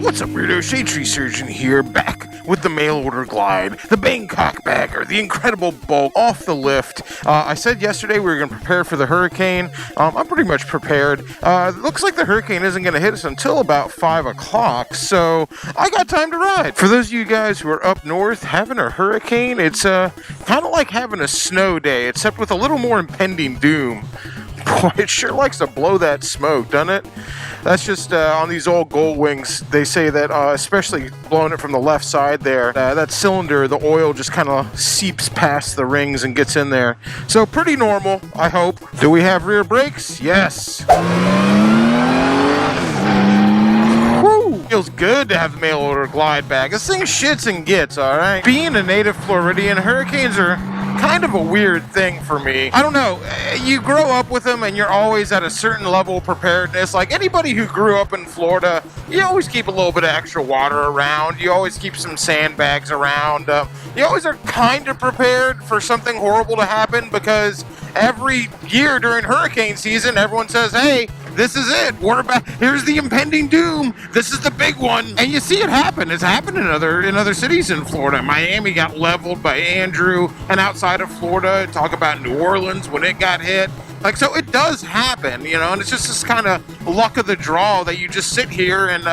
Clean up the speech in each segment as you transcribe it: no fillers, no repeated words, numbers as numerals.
What's up, weirdo? Shadetree Surgeon here, back with the mail order glide, the Bangkok bagger, the incredible bulk off the lift. I said yesterday we were going to prepare for the hurricane. I'm pretty much prepared. Looks like the hurricane isn't going to hit us until about 5 o'clock, so I got time to ride. For those of you guys who are up north, having a hurricane, it's kind of like having a snow day, except with a little more impending doom. Boy, it sure likes to blow that smoke, doesn't it? That's just on these old gold wings. They say that, especially blowing it from the left side there, that cylinder, the oil just kind of seeps past the rings and gets in there. So pretty normal, I hope. Do we have rear brakes? Yes. Woo! Feels good to have the mail order glide bag. This thing shits and gets, all right? Being a native Floridian, hurricanes are kind of a weird thing for me. I don't know, you grow up with them and you're always at a certain level of preparedness. Like anybody who grew up in Florida, you always keep a little bit of extra water around. You always keep some sandbags around. You always are kind of prepared for something horrible to happen, because every year during hurricane season, everyone says, hey, this is it. We're about, here's the impending doom. This is the big one. And you see it happen. It's happened in other cities in Florida. Miami got leveled by Andrew, and outside of Florida, talk about New Orleans when it got hit. Like, so it does happen, you know, and it's just this kind of luck of the draw that you just sit here and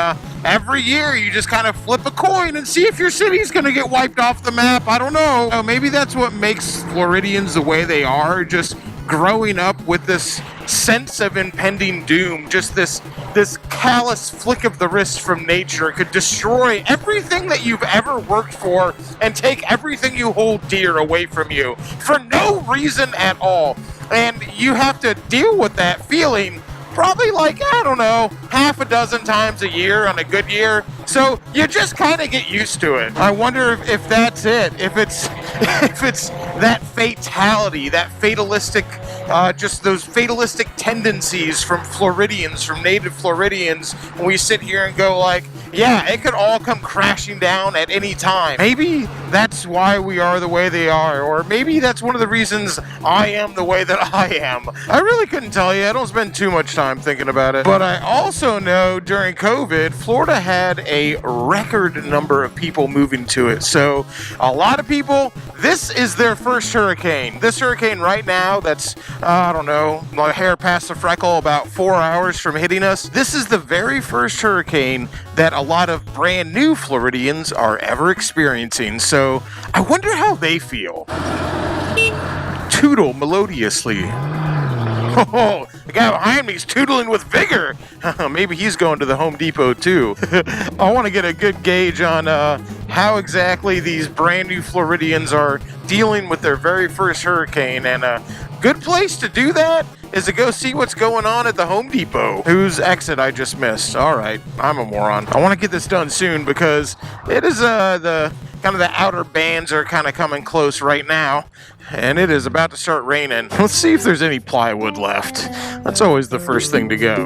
every year you just kind of flip a coin and see if your city's going to get wiped off the map. I don't know. Maybe that's what makes Floridians the way they are, just growing up with this sense of impending doom, just this callous flick of the wrist from nature could destroy everything that you've ever worked for and take everything you hold dear away from you for no reason at all. And you have to deal with that feeling probably like, I don't know, half a dozen times a year on a good year. So you just kind of get used to it. I wonder if that's it. If it's that fatality, that fatalistic, just those fatalistic tendencies from Floridians, from native Floridians, when we sit here and go like, yeah, it could all come crashing down at any time. Maybe that's why we are the way they are, or maybe that's one of the reasons I am the way that I am. I really couldn't tell you. I don't spend too much time thinking about it. But I also know during COVID, Florida had a record number of people moving to it. So a lot of people, this is their first hurricane. This hurricane right now, that's, I don't know, my hair past the freckle, about 4 hours from hitting us. This is the very first hurricane that a lot of brand new Floridians are ever experiencing. So I wonder how they feel. Tootle melodiously. Oh, the guy behind me is tootling with vigor. Maybe he's going to the Home Depot too. I want to get a good gauge on how exactly these brand new Floridians are dealing with their very first hurricane. And a good place to do that is to go see what's going on at the Home Depot. Whose exit I just missed. All right, I'm a moron. I want to get this done soon because it is the kind of the outer bands are kind of coming close right now, and it is about to start raining. Let's see if there's any plywood left. That's always the first thing to go.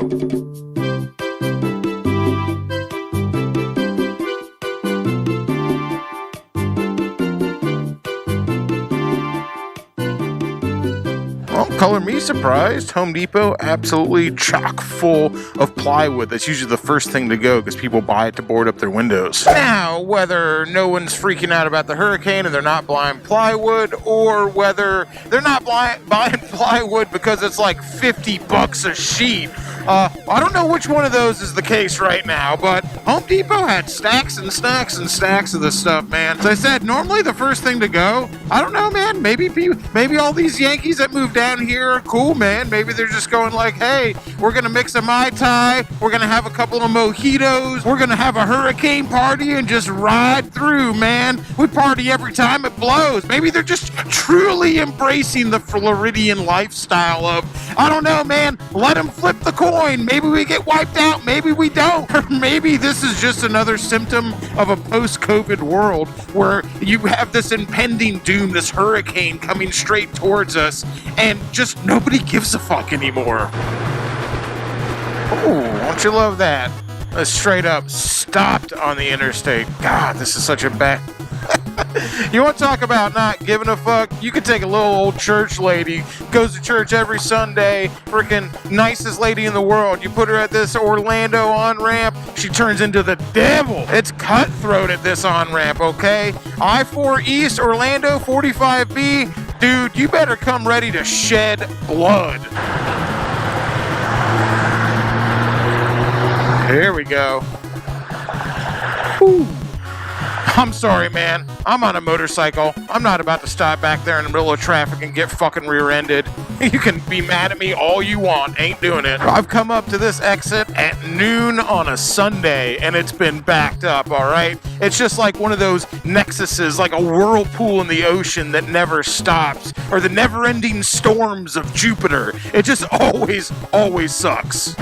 Well, color me surprised. Home Depot, absolutely chock full of plywood. That's usually the first thing to go because people buy it to board up their windows. Now, whether no one's freaking out about the hurricane and they're not buying plywood, or whether they're not buying plywood because it's like $50 a sheet, I don't know which one of those is the case right now, but Home Depot had stacks and stacks and stacks of this stuff, man. As I said, normally the first thing to go, I don't know, man, maybe all these Yankees that moved down here are cool, man. Maybe they're just going like, hey, we're going to mix a Mai Tai, we're going to have a couple of mojitos, we're going to have a hurricane party and just ride through, man. We party every time it blows. Maybe they're just truly embracing the Floridian lifestyle of, I don't know, man, let them flip the coin. Maybe we get wiped out, maybe we don't. Or maybe this is just another symptom of a post-COVID world where you have this impending doom, this hurricane coming straight towards us, and just nobody gives a fuck anymore. Oh, don't you love that? Straight up stopped on the interstate. God, this is such a bad You want to talk about not giving a fuck? You could take a little old church lady, goes to church every Sunday, freaking nicest lady in the world. You put her at this Orlando on-ramp, she turns into the devil. It's cutthroat at this on-ramp, okay? I-4 East, Orlando, 45B. Dude, you better come ready to shed blood. Here we go. Whew. I'm sorry, man. I'm on a motorcycle. I'm not about to stop back there in the middle of traffic and get fucking rear-ended. You can be mad at me all you want. Ain't doing it. I've come up to this exit at noon on a Sunday, and it's been backed up, all right? It's just like one of those nexuses, like a whirlpool in the ocean that never stops, or the never-ending storms of Jupiter. It just always sucks.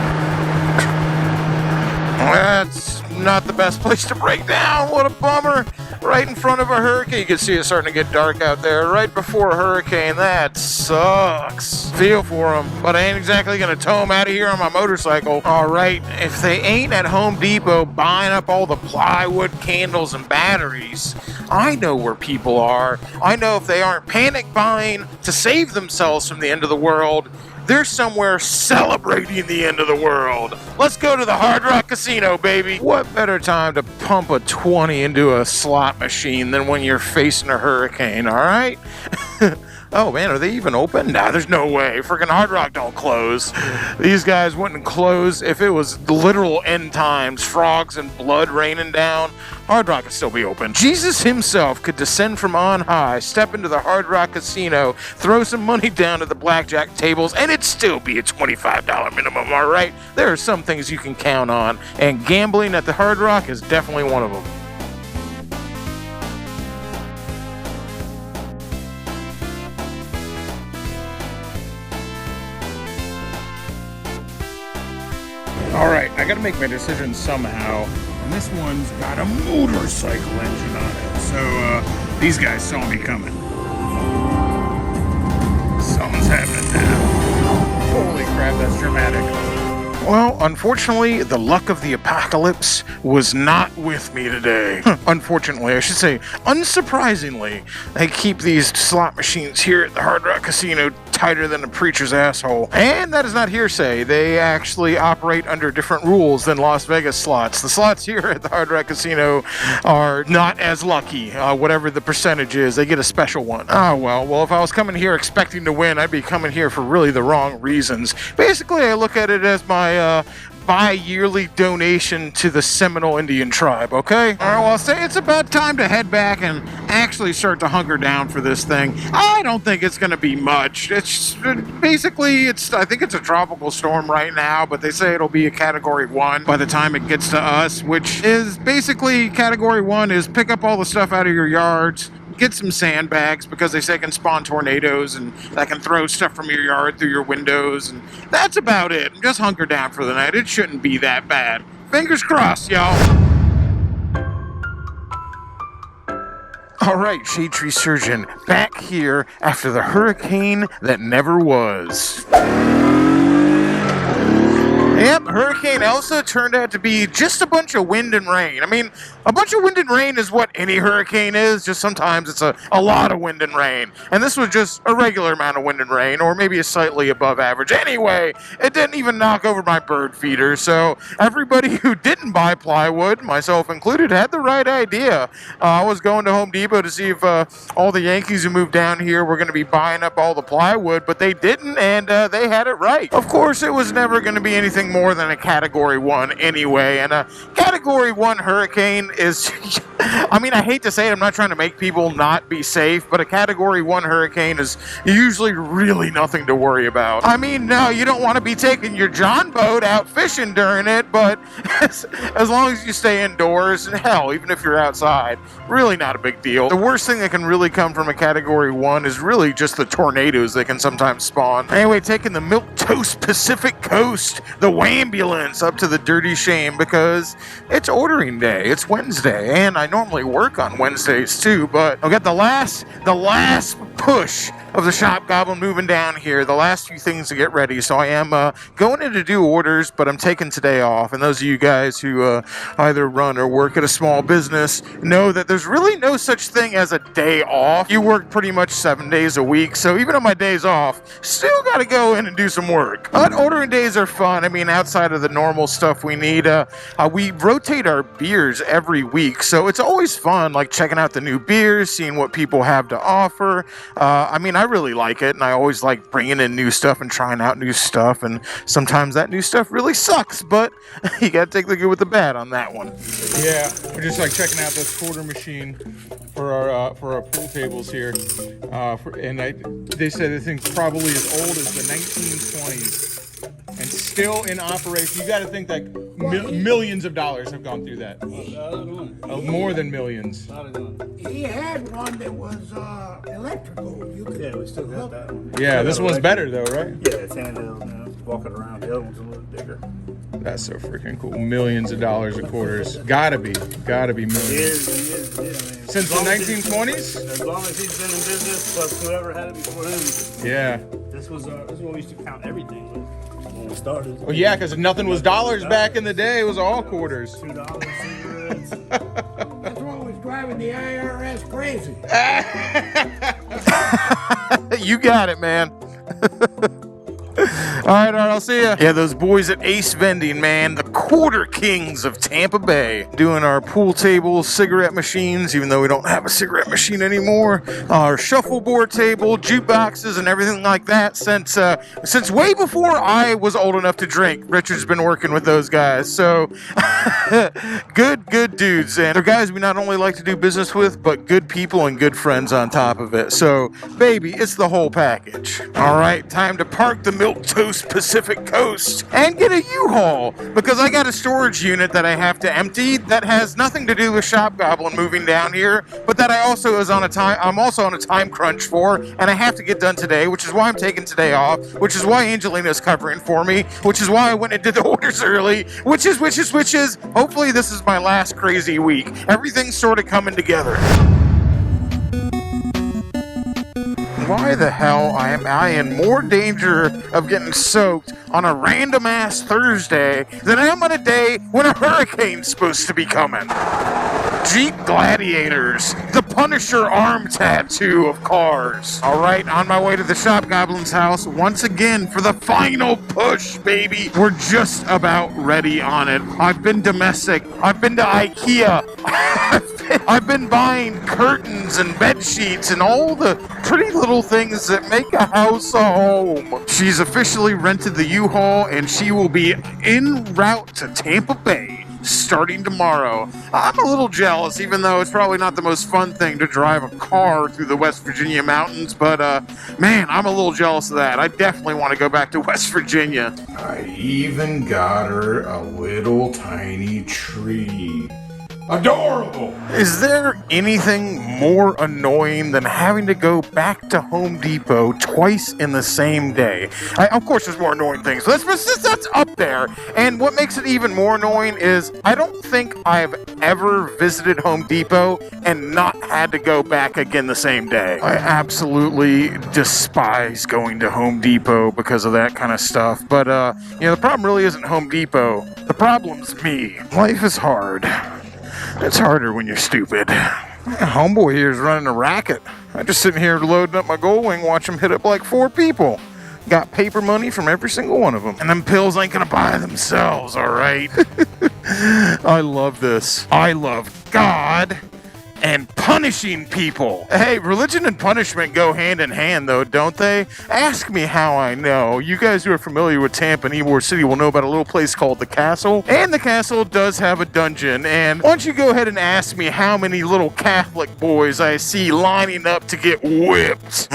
That's not the best place to break down. What a bummer. Right in front of a hurricane. You can see it starting to get dark out there. Right before a hurricane. That sucks. Feel for them. But I ain't exactly going to tow them out of here on my motorcycle. All right. If they ain't at Home Depot buying up all the plywood, candles, and batteries, I know where people are. I know if they aren't panic buying to save themselves from the end of the world, they're somewhere celebrating the end of the world. Let's go to the Hard Rock Casino, baby. What better time to pump a 20 into a slot machine than when you're facing a hurricane, all right? Oh, man, are they even open? Nah, there's no way. Freaking Hard Rock don't close. These guys wouldn't close if it was literal end times, frogs and blood raining down. Hard Rock could still be open. Jesus himself could descend from on high, step into the Hard Rock Casino, throw some money down at the blackjack tables, and it'd still be a $25 minimum, all right? There are some things you can count on, and gambling at the Hard Rock is definitely one of them. Alright, I gotta make my decision somehow. And this one's got a motorcycle engine on it. So, these guys saw me coming. Something's happening now. Holy crap, that's dramatic. Well, unfortunately, the luck of the apocalypse was not with me today. Unfortunately, I should say, unsurprisingly, they keep these slot machines here at the Hard Rock Casino tighter than a preacher's asshole. And that is not hearsay. They actually operate under different rules than Las Vegas slots. The slots here at the Hard Rock Casino are not as lucky. Whatever the percentage is, they get a special one. Oh, well, if I was coming here expecting to win, I'd be coming here for really the wrong reasons. Basically, I look at it as my bi-yearly donation to the Seminole Indian tribe, okay? All right, well, I'll say it's about time to head back and actually start to hunker down for this thing. I don't think it's going to be much. It's basically, I think it's a tropical storm right now, but they say it'll be a Category 1 by the time it gets to us, which is basically Category 1 is pick up all the stuff out of your yards, get some sandbags because they say it can spawn tornadoes and that can throw stuff from your yard through your windows, and that's about it. Just hunker down for the night. It shouldn't be that bad. Fingers crossed, y'all. All right, Shade Tree Surgeon, back here after the hurricane that never was. Yep, Hurricane Elsa turned out to be just a bunch of wind and rain. I mean, a bunch of wind and rain is what any hurricane is, just sometimes it's a lot of wind and rain. And this was just a regular amount of wind and rain, or maybe a slightly above average. Anyway, it didn't even knock over my bird feeder, so everybody who didn't buy plywood, myself included, had the right idea. I was going to Home Depot to see if all the Yankees who moved down here were going to be buying up all the plywood, but they didn't, and they had it right. Of course, it was never going to be anything more than a Category 1 anyway, and a Category 1 hurricane is, I mean, I hate to say it, I'm not trying to make people not be safe, but a Category 1 hurricane is usually really nothing to worry about. I mean, no, you don't want to be taking your John boat out fishing during it, but as long as you stay indoors, and hell, even if you're outside, really not a big deal. The worst thing that can really come from a Category 1 is really just the tornadoes that can sometimes spawn. Anyway, taking the milquetoast Pacific Coast, the Wham ambulance up to the dirty shame because it's ordering day. It's Wednesday, and I normally work on Wednesdays too, but I've got the last push of the shop goblin moving down here, the last few things to get ready. So I am going in to do orders, but I'm taking today off. And those of you guys who either run or work at a small business know that there's really no such thing as a day off. You work pretty much 7 days a week, so even on my days off, still got to go in and do some work. But ordering days are fun. I mean, outside of the normal stuff we need, we rotate our beers every week, so it's always fun, like checking out the new beers, seeing what people have to offer. I mean, I really like it, and I always like bringing in new stuff and trying out new stuff, and sometimes that new stuff really sucks, but you gotta take the good with the bad on that one. Yeah, we're just like checking out this quarter machine for our pool tables here, they say this thing's probably as old as the 1920s. And still in operation. You got to think like millions of dollars have gone through that. More than millions. He had one that was electrical. Yeah, we still got that one. Yeah, this one's better though, right? Yeah, it's handheld now. Walking around. The other one's a little bigger. That's so freaking cool. Millions of dollars of quarters. Gotta be millions. It is. Since the 1920s? As long as he's been in business, plus whoever had it before him. Yeah. This was what we used to count everything with when we started. Well, yeah, because nothing was dollars back in the day. It was all quarters. $2 cigarettes. That's what was driving the IRS crazy. You got it, man. All right, I'll see ya. Yeah, those boys at Ace Vending, man, the quarter kings of Tampa Bay, doing our pool table cigarette machines, even though we don't have a cigarette machine anymore, our shuffleboard table, jukeboxes, and everything like that since way before I was old enough to drink. Richard's been working with those guys, so good dudes, and they're guys we not only like to do business with, but good people and good friends on top of it. So, baby, it's the whole package. All right, time to park the Milk Toast Pacific Coast and get a U-Haul, because I got a storage unit that I have to empty that has nothing to do with Shop Goblin moving down here, but that I'm also on a time crunch for, and I have to get done today, which is why I'm taking today off, which is why Angelina's covering for me, which is why I went and did the orders early, which is hopefully this is my last crazy week. Everything's sort of coming together. Why the hell am I in more danger of getting soaked on a random ass Thursday than I am on a day when a hurricane's supposed to be coming? Jeep Gladiators, the Punisher arm tattoo of cars. All right, on my way to the Shop Goblin's house once again for the final push, baby. We're just about ready on it. I've been domestic. I've been to Ikea. I've been buying curtains and bed sheets and all the pretty little things that make a house a home. She's officially rented the U-Haul, and she will be en route to Tampa Bay starting tomorrow. I'm a little jealous, even though it's probably not the most fun thing to drive a car through the West Virginia mountains, but man, I'm a little jealous of that. I definitely want to go back to West Virginia. I even got her a little tiny tree. Adorable! Is there anything more annoying than having to go back to Home Depot twice in the same day? Of course, there's more annoying things. That's up there. And what makes it even more annoying is I don't think I've ever visited Home Depot and not had to go back again the same day. I absolutely despise going to Home Depot because of that kind of stuff. But, the problem really isn't Home Depot. The problem's me. Life is hard. It's harder when you're stupid. Homeboy here is running a racket. I'm just sitting here loading up my gold wing, watch him hit up like 4 people. Got paper money from every single one of them. And them pills ain't gonna buy themselves, all right? I love this. I love God and punishing people. Hey, religion and punishment go hand in hand, though, don't they? Ask me how I know. You guys who are familiar with Tampa and Ybor City will know about a little place called the Castle. And the Castle does have a dungeon. And why don't you go ahead and ask me how many little Catholic boys I see lining up to get whipped?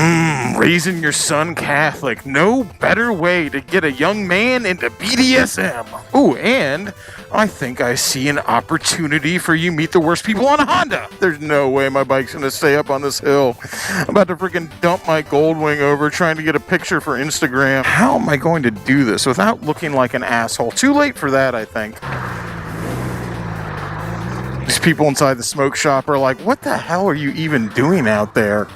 Raising your son Catholic. No better way to get a young man into BDSM. Ooh, and I think I see an opportunity for you meet the worst people on a Honda. There's There's no way my bike's gonna stay up on this hill. I'm about to freaking dump my Goldwing over trying to get a picture for Instagram. How am I going to do this without looking like an asshole? Too late for that, I think. These people inside the smoke shop are like, what the hell are you even doing out there?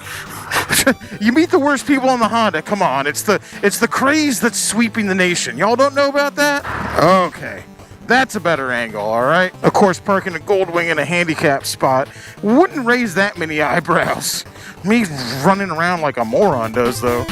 You meet the worst people on the Honda. Come on, it's the craze that's sweeping the nation. Y'all don't know about that? Okay. That's a better angle, all right? Of course, parking a Goldwing in a handicap spot wouldn't raise that many eyebrows. Me running around like a moron does, though.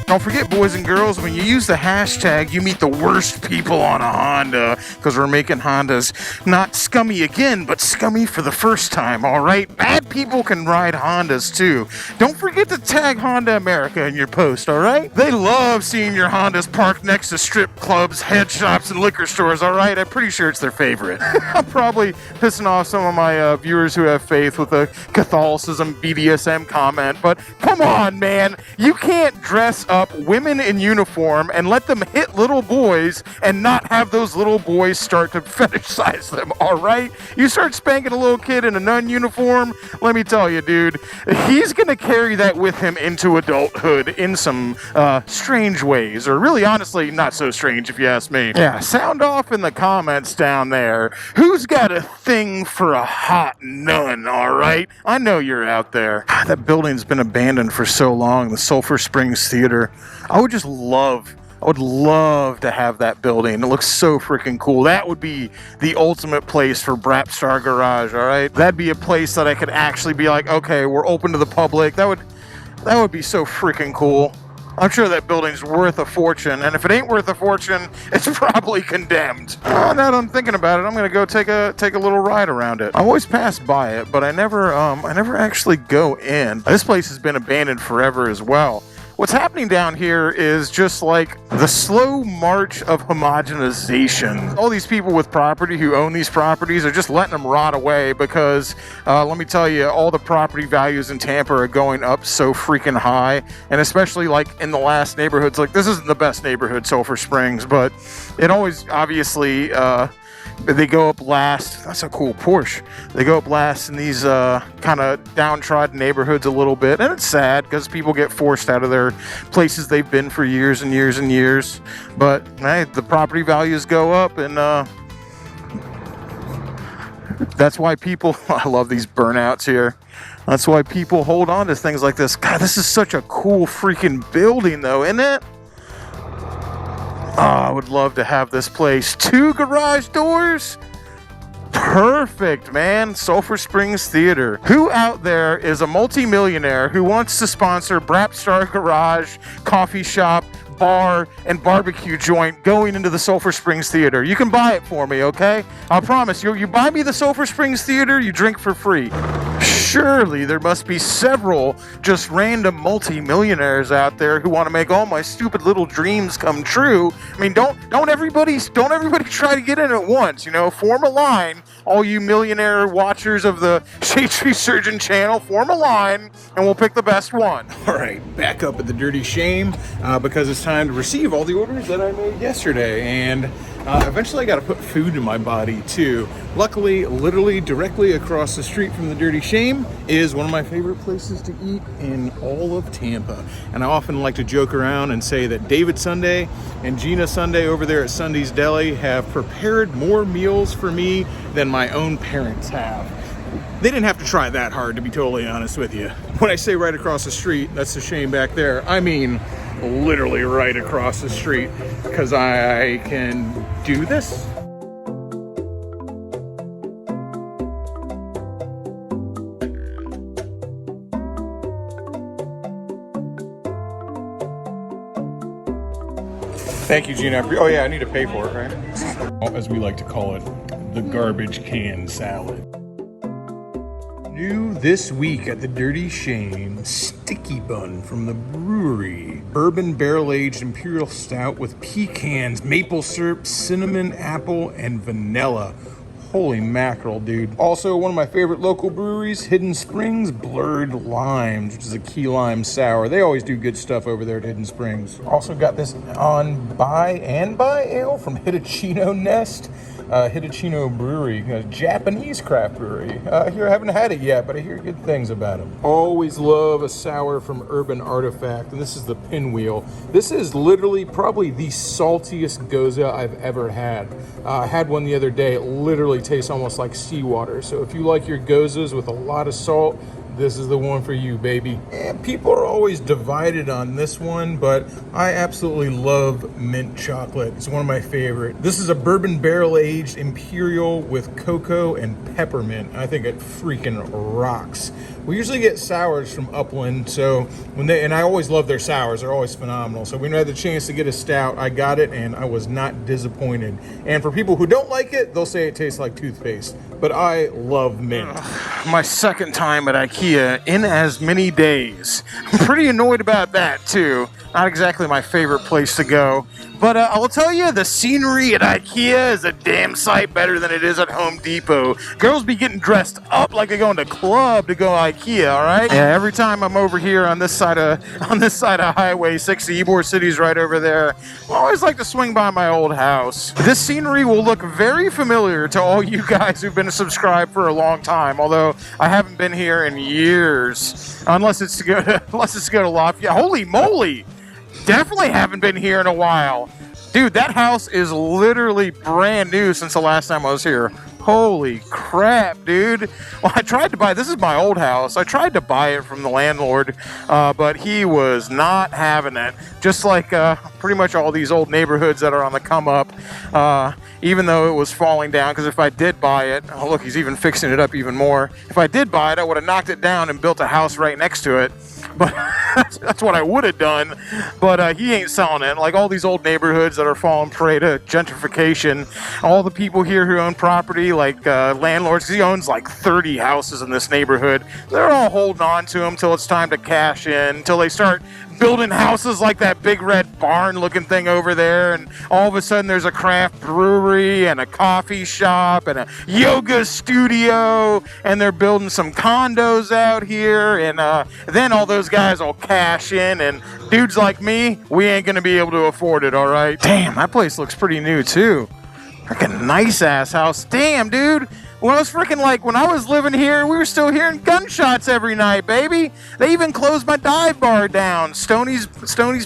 Don't forget, boys and girls, when you use the hashtag, you meet the worst people on a Honda, because we're making Hondas not scummy again, but scummy for the first time, all right? Bad people can ride Hondas, too. Don't forget to tag Honda America in your post, all right? They love seeing your Hondas parked next to strip clubs, head shops, and liquor stores, all right? I'm pretty sure it's their favorite. I'm probably pissing off some of my viewers who have faith with a Catholicism BDSM comment, but come on, man. You can't dress up women in uniform and let them hit little boys and not have those little boys start to fetishize them, all right? You start spanking a little kid in a nun uniform, let me tell you, dude, he's gonna carry that with him into adulthood in some strange ways, or really, honestly, not so strange if you ask me. Yeah, sound off in the comments down there. Who's got a thing for a hot nun, all right? I know you're out there. That building's been abandoned for so long, the Sulphur Springs Theater. I would love to have that building. It looks so freaking cool. That would be the ultimate place for Brapstar Garage, all right? That'd be a place that I could actually be like, okay, we're open to the public. That would be so freaking cool. I'm sure that building's worth a fortune, and if it ain't worth a fortune, it's probably condemned. Now that I'm thinking about it, I'm gonna go take a little ride around it. I always pass by it, but I never actually go in. This place has been abandoned forever as well. What's happening down here is just like the slow march of homogenization. All these people with property who own these properties are just letting them rot away because, let me tell you, all the property values in Tampa are going up so freaking high. And especially like in the last neighborhoods, like this isn't the best neighborhood, Sulphur Springs, but it always obviously, they go up last. That's a cool Porsche. They go up last in these kind of downtrodden neighborhoods a little bit. And it's sad because people get forced out of their places they've been for years and years and years. But hey, the property values go up, and that's why people, I love these burnouts here. That's why people hold on to things like this. God, this is such a cool freaking building though, isn't it? Oh, I would love to have this place. 2 garage doors? Perfect, man. Sulphur Springs Theater. Who out there is a multimillionaire who wants to sponsor Brapstar Garage, coffee shop, bar, and barbecue joint going into the Sulphur Springs Theater? You can buy it for me, okay? I promise you. You buy me the Sulphur Springs Theater, you drink for free. Surely there must be several just random multi-millionaires out there who want to make all my stupid little dreams come true. I mean, don't everybody try to get in at once, you know? Form a line, all you millionaire watchers of the Shadetree Surgeon channel, form a line, and we'll pick the best one. All right, back up at the Dirty Shame because it's time to receive all the orders that I made yesterday, and eventually I got to put food in my body too. Luckily, literally directly across the street from the Dirty Shame is one of my favorite places to eat in all of Tampa. And I often like to joke around and say that David Sunday and Gina Sunday over there at Sunday's Deli have prepared more meals for me than my own parents have. They didn't have to try that hard, to be totally honest with you. When I say right across the street, that's the Shame back there, I mean literally right across the street, because I can do this. Thank you, Gina. Oh yeah, I need to pay for it, right? As we like to call it, the garbage can salad. New this week at the Dirty Shame, Sticky Bun from the brewery. Bourbon barrel-aged imperial stout with pecans, maple syrup, cinnamon, apple, and vanilla. Holy mackerel, dude. Also, one of my favorite local breweries, Hidden Springs Blurred Limes, which is a key lime sour. They always do good stuff over there at Hidden Springs. Also got this on Buy Ale from Hitachino Nest. Hitachino Brewery, a Japanese craft brewery. Here, I haven't had it yet, but I hear good things about them. Always love a sour from Urban Artifact, and this is the Pinwheel. This is literally probably the saltiest goza I've ever had. I had one the other day. It literally tastes almost like seawater. So if you like your gozas with a lot of salt, this is the one for you, baby. And people are always divided on this one, but I absolutely love mint chocolate. It's one of my favorite. This is a bourbon barrel aged imperial with cocoa and peppermint. I think it freaking rocks. We usually get sours from Upland, so and I always love their sours. They're always phenomenal. So when I had the chance to get a stout, I got it and I was not disappointed. And for people who don't like it, they'll say it tastes like toothpaste, but I love mint. My second time at Ikea in as many days. I'm pretty annoyed about that too. Not exactly my favorite place to go. But I will tell you, the scenery at Ikea is a damn sight better than it is at Home Depot. Girls be getting dressed up like they're going to club to go Ikea, all right? Yeah, every time I'm over here on this side of Highway 60, Ybor City's right over there, I always like to swing by my old house. This scenery will look very familiar to all you guys who've been subscribed for a long time, although I haven't been here in years, unless it's to go to Lafayette. Holy moly! Definitely haven't been here in a while. Dude, that house is literally brand new since the last time I was here. Holy crap, dude. Well, this is my old house. I tried to buy it from the landlord, but he was not having it. Just like pretty much all these old neighborhoods that are on the come up, even though it was falling down, because if I did buy it, oh look, he's even fixing it up even more. If I did buy it, I would have knocked it down and built a house right next to it. But that's what I would have done. But he ain't selling it. Like all these old neighborhoods that are falling prey to gentrification, all the people here who own property, like landlords, 'cause he owns like 30 houses in this neighborhood, they're all holding on to him till it's time to cash in, until they start building houses like that big red barn looking thing over there, and all of a sudden there's a craft brewery and a coffee shop and a yoga studio, and they're building some condos out here, and then all those guys will cash in, and dudes like me, we ain't gonna be able to afford it, all right? Damn, that place looks pretty new too. Freaking nice ass house. Damn, dude. When I was living here, we were still hearing gunshots every night, baby. They even closed my dive bar down. Stoneys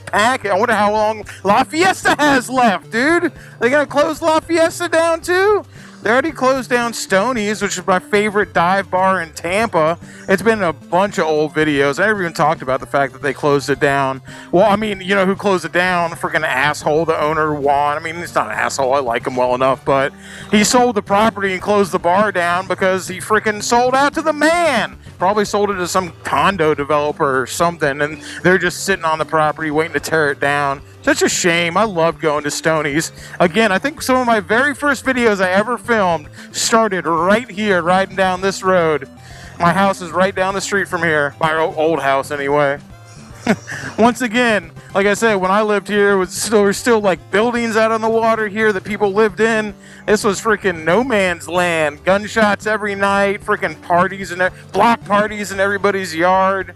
Pack. I wonder how long La Fiesta has left, dude. They gonna close La Fiesta down too? They already closed down Stoneys, which is my favorite dive bar in Tampa. It's been in a bunch of old videos. I never even talked about the fact that they closed it down. Well, I mean, you know who closed it down? Freaking asshole, the owner, Juan. I mean, he's not an asshole. I like him well enough, but he sold the property and closed the bar down because he freaking sold out to the man. Probably sold it to some condo developer or something, and they're just sitting on the property waiting to tear it down. Such a shame. I love going to Stoneys. Again, I think some of my very first videos I ever filmed started right here, riding down this road. My house is right down the street from here. My old house, anyway. Once again, like I said, when I lived here, there were still like buildings out on the water here that people lived in. This was freaking no man's land. Gunshots every night, freaking parties and block parties in everybody's yard.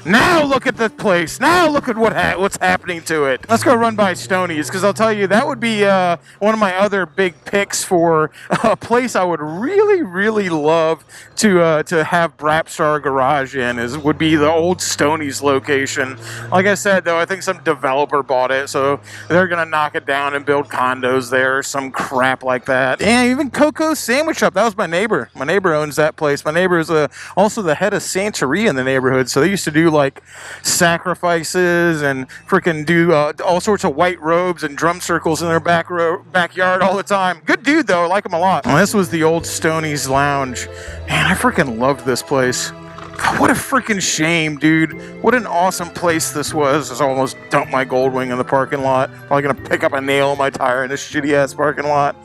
Now look at the place. Now look at what's happening to it. Let's go run by Stoneys, because I'll tell you, that would be one of my other big picks for a place I would really, really love to have Brapstar Garage in, would be the old Stoneys location. Like I said, though, I think some developer bought it, so they're going to knock it down and build condos there, some crap like that. And even Coco's Sandwich Shop, that was my neighbor. My neighbor owns that place. My neighbor is also the head of Santeria in the neighborhood, so they used to do like sacrifices and freaking do all sorts of white robes and drum circles in their backyard all the time. Good dude though, I like him a lot. Well, this was the old Stoneys Lounge. Man, I freaking loved this place. God, what a freaking shame, dude. What an awesome place this was. I almost dumped my Goldwing in the parking lot. Probably gonna pick up a nail in my tire in this shitty ass parking lot.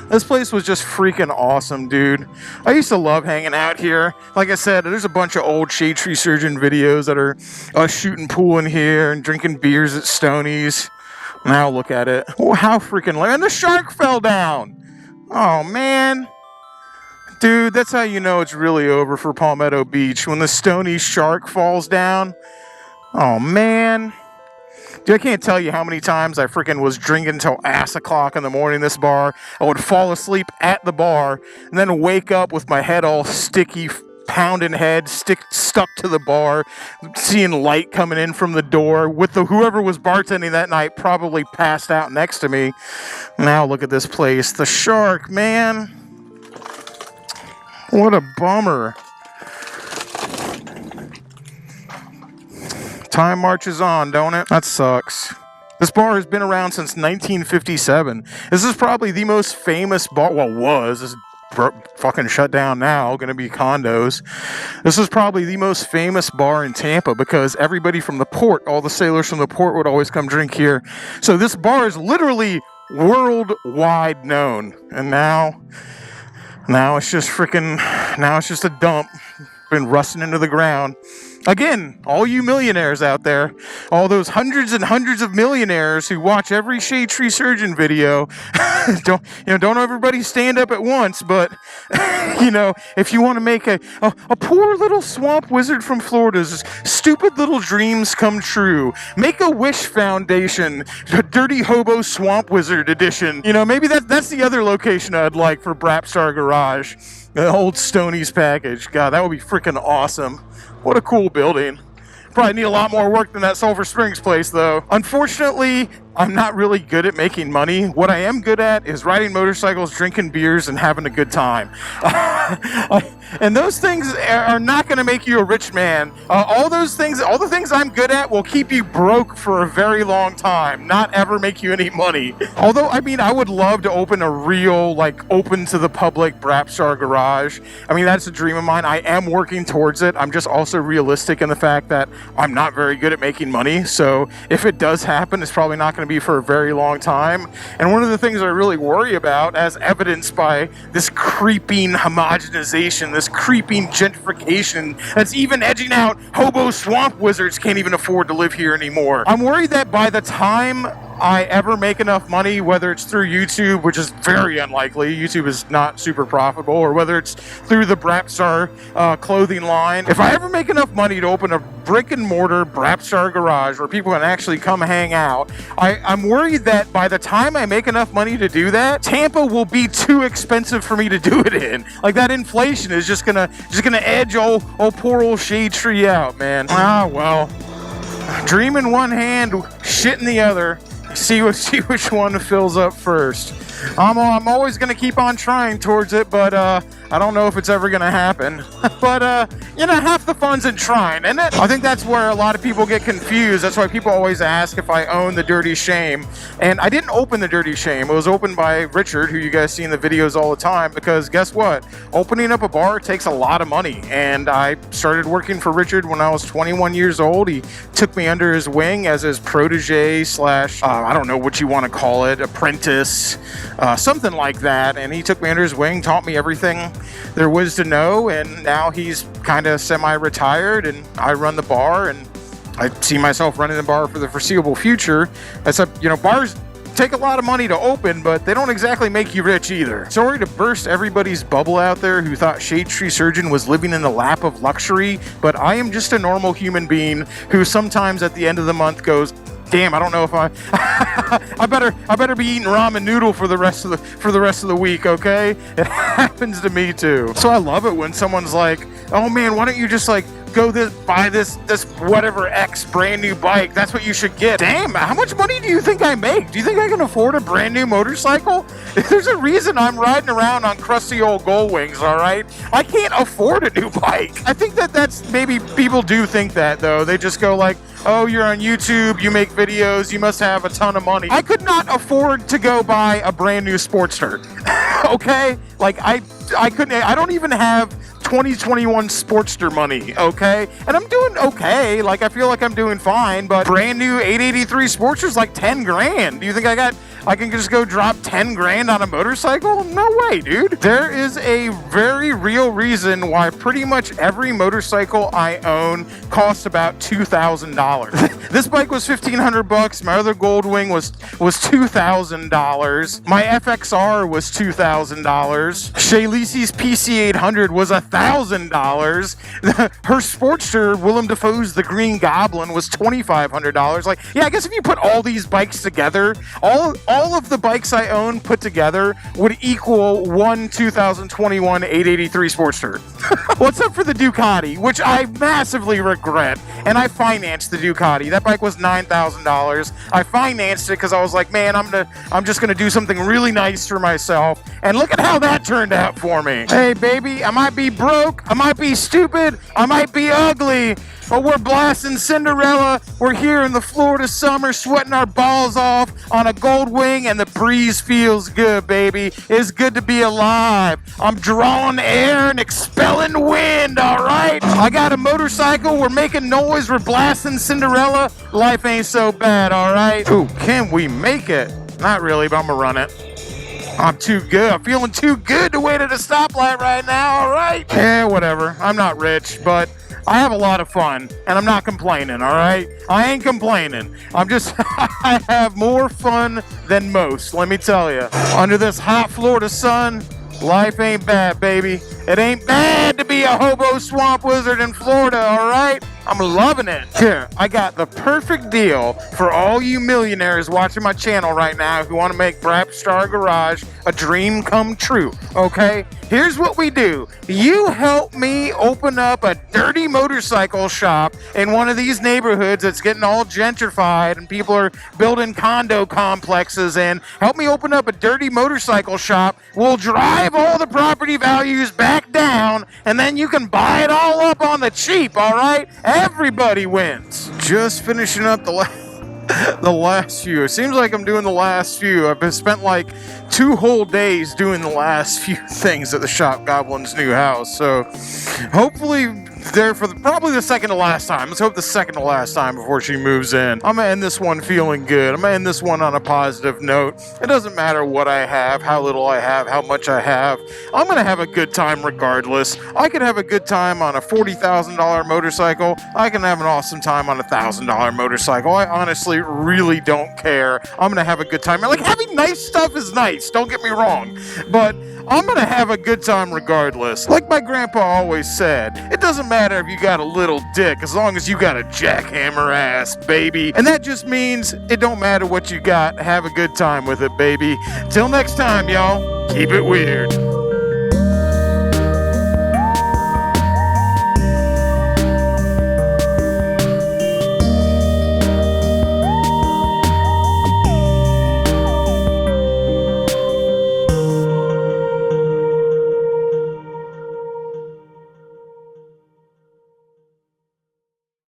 This place was just freaking awesome, dude. I used to love hanging out here. Like I said, there's a bunch of old Shade Tree Surgeon videos that are us shooting pool in here and drinking beers at Stoneys. Now look at it. Oh, how freaking... And the shark fell down! Oh, man. Dude, that's how you know it's really over for Palmetto Beach. When the Stoneys shark falls down. Oh, man. Dude, I can't tell you how many times I freaking was drinking till ass o'clock in the morning in this bar. I would fall asleep at the bar and then wake up with my head all sticky, pounding head, stuck to the bar, seeing light coming in from the door with whoever was bartending that night probably passed out next to me. Now look at this place. The Shark, man. What a bummer. Time marches on, don't it? That sucks. This bar has been around since 1957. This is probably the most famous bar. Well, was. This is fucking shut down now. Gonna be condos. This is probably the most famous bar in Tampa because everybody from the port, all the sailors from the port would always come drink here. So this bar is literally worldwide known. And now it's just now it's just a dump. Been rusting into the ground. Again, all you millionaires out there, all those hundreds and hundreds of millionaires who watch every shade tree surgeon video, don't everybody stand up at once, but if you want to make a poor little swamp wizard from Florida's stupid little dreams come true, make a wish foundation, the Dirty Hobo Swamp Wizard edition. Maybe that's the other location I'd like for Brapstar Garage. The old Stoneys package. God, that would be freaking awesome. What a cool building. Probably need a lot more work than that Sulphur Springs place, though. Unfortunately, I'm not really good at making money. What I am good at is riding motorcycles, drinking beers, and having a good time. And those things are not going to make you a rich man. All the things I'm good at will keep you broke for a very long time, not ever make you any money. Although, I would love to open a real, open to the public Brapstar Garage. That's a dream of mine. I am working towards it. I'm just also realistic in the fact that I'm not very good at making money. So if it does happen, it's probably not going to be for a very long time. And one of the things I really worry about, as evidenced by this creeping homogenization, this creeping gentrification that's even edging out hobo swamp wizards can't even afford to live here anymore. I'm worried that by the time I ever make enough money, whether it's through YouTube, which is very unlikely, YouTube is not super profitable, or whether it's through the Brapstar clothing line, if I ever make enough money to open a brick and mortar Brapstar Garage where people can actually come hang out, I'm worried that by the time I make enough money to do that, Tampa will be too expensive for me to do it in. That inflation is just gonna edge poor old Shade Tree out, man. Well, dream in one hand, shit in the other. See which one fills up first. I'm always going to keep on trying towards it, but I don't know if it's ever going to happen. But, half the fun's in trying, isn't it? I think that's where a lot of people get confused. That's why people always ask if I own the Dirty Shame. And I didn't open the Dirty Shame. It was opened by Richard, who you guys see in the videos all the time, because guess what? Opening up a bar takes a lot of money. And I started working for Richard when I was 21 years old. He took me under his wing as his protege / I don't know what you want to call it, apprentice, something like that. And he took me under his wing, taught me everything there was to know, and now he's kind of semi-retired, and I run the bar, and I see myself running the bar for the foreseeable future. Except, bars take a lot of money to open, but they don't exactly make you rich either. Sorry to burst everybody's bubble out there who thought Shade Tree Surgeon was living in the lap of luxury, but I am just a normal human being who sometimes at the end of the month goes, damn, I don't know if I better be eating ramen noodle for the rest of the week, okay? It happens to me too. So I love it when someone's like, oh man, why don't you just buy this whatever X brand new bike? That's what you should get. Damn, how much money do you think I make? Do you think I can afford a brand new motorcycle? There's a reason I'm riding around on crusty old Gold Wings, all right? I can't afford a new bike. I think that's maybe people do think that though. They just go oh, you're on YouTube, you make videos, you must have a ton of money. I could not afford to go buy a brand new Sportster. Okay? I couldn't, I don't even have 2021 Sportster money, okay? And I'm doing okay. I feel like I'm doing fine, but brand new 883 Sportster's 10 grand. Do you think I got I can just go drop 10 grand on a motorcycle? No way, dude. There is a very real reason why pretty much every motorcycle I own costs about $2,000. This bike was $1,500. My other Goldwing was $2,000. My FXR was $2,000. Shay Lisi's PC800 was $1,000. Her Sportster, Willem Dafoe's The Green Goblin, was $2,500. Like, yeah, I guess if you put all these bikes together, all of the bikes I own put together would equal one 2021 883 Sportster. What's up for the Ducati, which I massively regret, and I financed the Ducati. That bike was $9,000. I financed it because I was like, man, I'm just gonna do something really nice for myself, and look at how that turned out for me. Hey, baby, I might be broke, I might be stupid, I might be ugly, but we're blasting Cinderella. We're here in the Florida summer, sweating our balls off on a Goldwing, and the breeze feels good, baby. It's good to be alive. I'm drawing air and expelling wind, all right? I got a motorcycle. We're making noise. We're blasting Cinderella. Life ain't so bad, all right? Ooh, can we make it? Not really, but I'm gonna run it. I'm too good. I'm feeling too good to wait at a stoplight right now, all right? Yeah, whatever. I'm not rich, but I have a lot of fun, and I'm not complaining, all right? I ain't complaining. I have more fun than most, let me tell you. Under this hot Florida sun, life ain't bad, baby. It ain't bad to be a hobo swamp wizard in Florida, all right? I'm loving it. Here, I got the perfect deal for all you millionaires watching my channel right now who want to make Brap Star Garage a dream come true, okay? Here's what we do. You help me open up a dirty motorcycle shop in one of these neighborhoods that's getting all gentrified and people are building condo complexes in. Help me open up a dirty motorcycle shop. We'll drive all the property values back down, and then you can buy it all up on the cheap, all right? Everybody wins. Just finishing up the last few. It seems like I'm doing the last few. I've spent like 2 whole days doing the last few things at the Shop Goblin's new house. So hopefully there for probably the second to last time. Let's hope the second to last time before she moves in. I'm gonna end this one feeling good. I'm gonna end this one on a positive note. It doesn't matter what I have, how little I have, how much I have. I'm gonna have a good time regardless. I could have a good time on a $40,000 motorcycle. I can have an awesome time on a $1,000 motorcycle. I honestly really don't care. I'm gonna have a good time. Like, having nice stuff is nice, don't get me wrong, but I'm gonna have a good time regardless. Like my grandpa always said, it doesn't matter if you got a little dick as long as you got a jackhammer ass, baby. And that just means it don't matter what you got, have a good time with it, baby. Till next time, y'all, keep it weird.